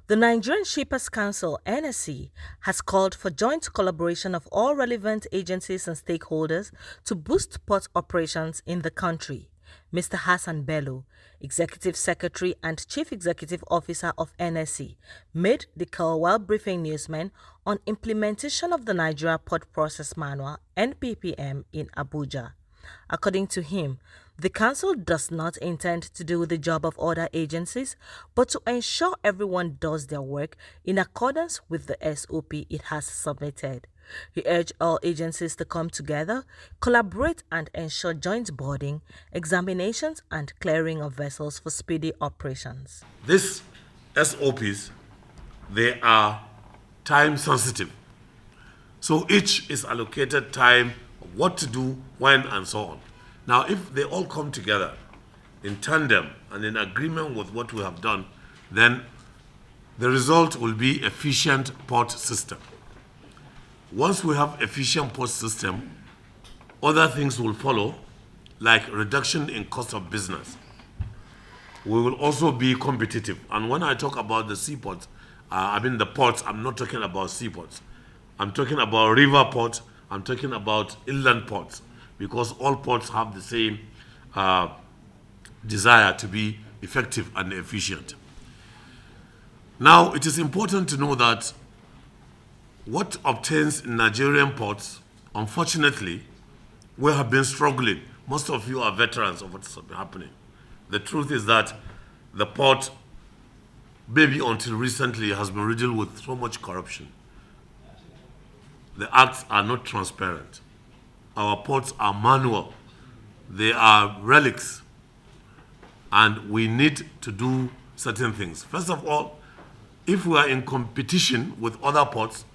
The Nigerian Shippers Council (NSC) has called for joint collaboration of all relevant agencies and stakeholders to boost port operations in the country. Mr. Hassan Bello, Executive Secretary and Chief Executive Officer of NSC, made the call while briefing newsmen on implementation of the Nigeria Port Process Manual (NPPM) in Abuja. According to him, the council does not intend to do the job of other agencies, but to ensure everyone does their work in accordance with the SOP it has submitted. He urged all agencies to come together, collaborate and ensure joint boarding, examinations and clearing of vessels for speedy operations. These SOPs, they are time sensitive. So each is allocated time of what to do, when, and so on. Now, if they all come together in tandem and in agreement with what we have done, then the result will be efficient port system. Once we have efficient port system, other things will follow, like reduction in cost of business. We will also be competitive. And when I talk about the seaports, the ports, I'm not talking about seaports. I'm talking about river ports, I'm talking about inland ports, because all ports have the same desire to be effective and efficient. Now, it is important to know that what obtains in Nigerian ports, unfortunately, we have been struggling. Most of you are veterans of what's been happening. The truth is that the port, maybe until recently, has been riddled with so much corruption. The acts are not transparent. Our ports are manual. They are relics. And we need to do certain things. First of all, if we are in competition with other ports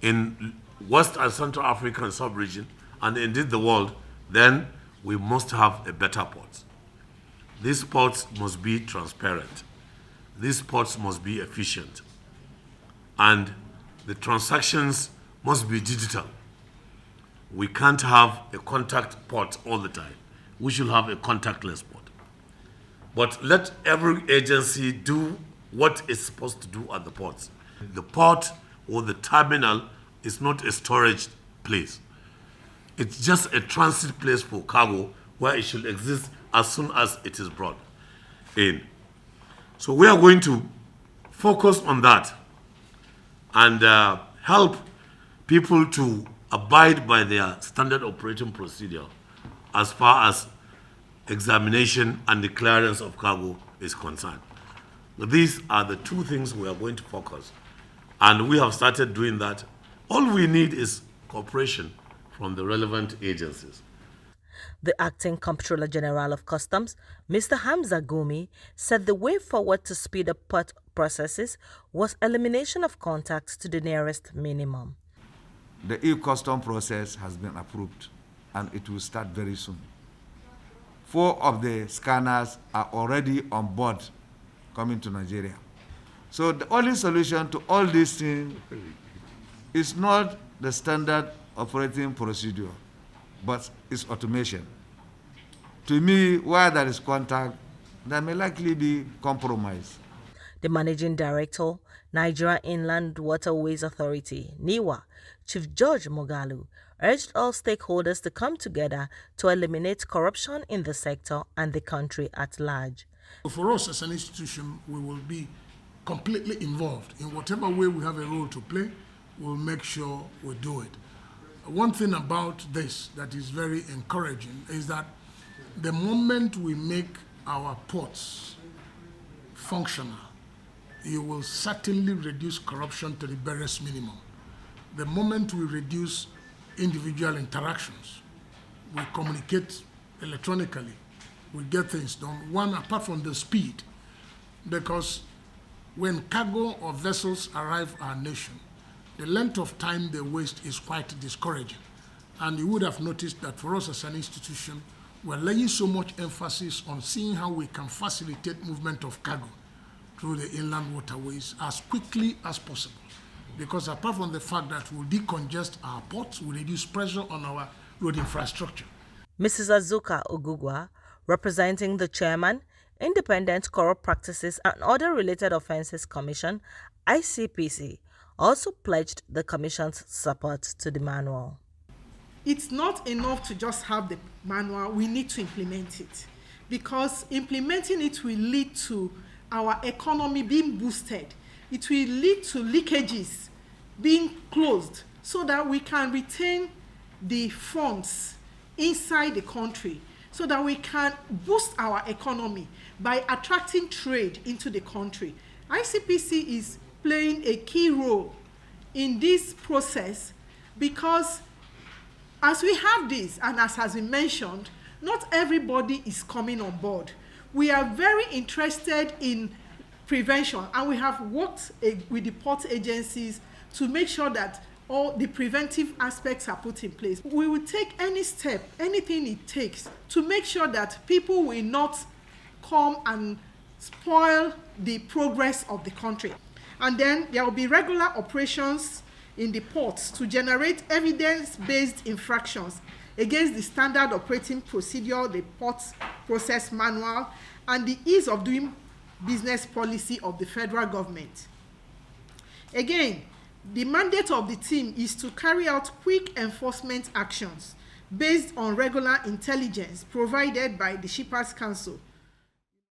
in West and Central African sub-region, and indeed the world, then we must have a better port. These ports must be transparent. These ports must be efficient. And the transactions must be digital. We can't have a contact port all the time. We should have a contactless port. But let every agency do what it's supposed to do at the ports. The port or the terminal is not a storage place. It's just a transit place for cargo where it should exist as soon as it is brought in. So we are going to focus on that and help people to abide by their standard operating procedure as far as examination and the clearance of cargo is concerned. These are the two things we are going to focus, and we have started doing that. All we need is cooperation from the relevant agencies. The acting Comptroller General of Customs, Mr. Hamza Gumi, said the way forward to speed up port processes was elimination of contacts to the nearest minimum. The e-custom process has been approved and it will start very soon. 4 of the scanners are already on board coming to Nigeria. So the only solution to all these things is not the standard operating procedure, but it's automation. To me, where there is contact, there may likely be compromise. The Managing Director, Nigeria Inland Waterways Authority, NIWA, Chief George Mogalu, urged all stakeholders to come together to eliminate corruption in the sector and the country at large. For us as an institution, we will be completely involved. In whatever way we have a role to play, we'll make sure we do it. One thing about this that is very encouraging is that the moment we make our ports functional, you will certainly reduce corruption to the barest minimum. The moment we reduce individual interactions, we communicate electronically, we get things done. One, apart from the speed, because when cargo or vessels arrive our nation, the length of time they waste is quite discouraging. And you would have noticed that for us as an institution, we're laying so much emphasis on seeing how we can facilitate movement of cargo through the inland waterways as quickly as possible. Because apart from the fact that we'll decongest our ports, we'll reduce pressure on our road infrastructure. Mrs. Azuka Ogugwa, representing the chairman, Independent Corrupt Practices and Other Related Offences Commission, ICPC, also pledged the Commission's support to the manual. It's not enough to just have the manual, we need to implement it, because implementing it will lead to our economy being boosted. It will lead to leakages being closed so that we can retain the funds inside the country, so that we can boost our economy by attracting trade into the country. ICPC is playing a key role in this process because as we have this, and as has been mentioned, not everybody is coming on board. We are very interested in prevention, and we have worked with the port agencies to make sure that all the preventive aspects are put in place. We will take any step, anything it takes, to make sure that people will not come and spoil the progress of the country. And then there will be regular operations in the ports to generate evidence-based infractions against the standard operating procedure, the port process manual, and the ease of doing business policy of the federal government. Again, the mandate of the team is to carry out quick enforcement actions based on regular intelligence provided by the Shippers Council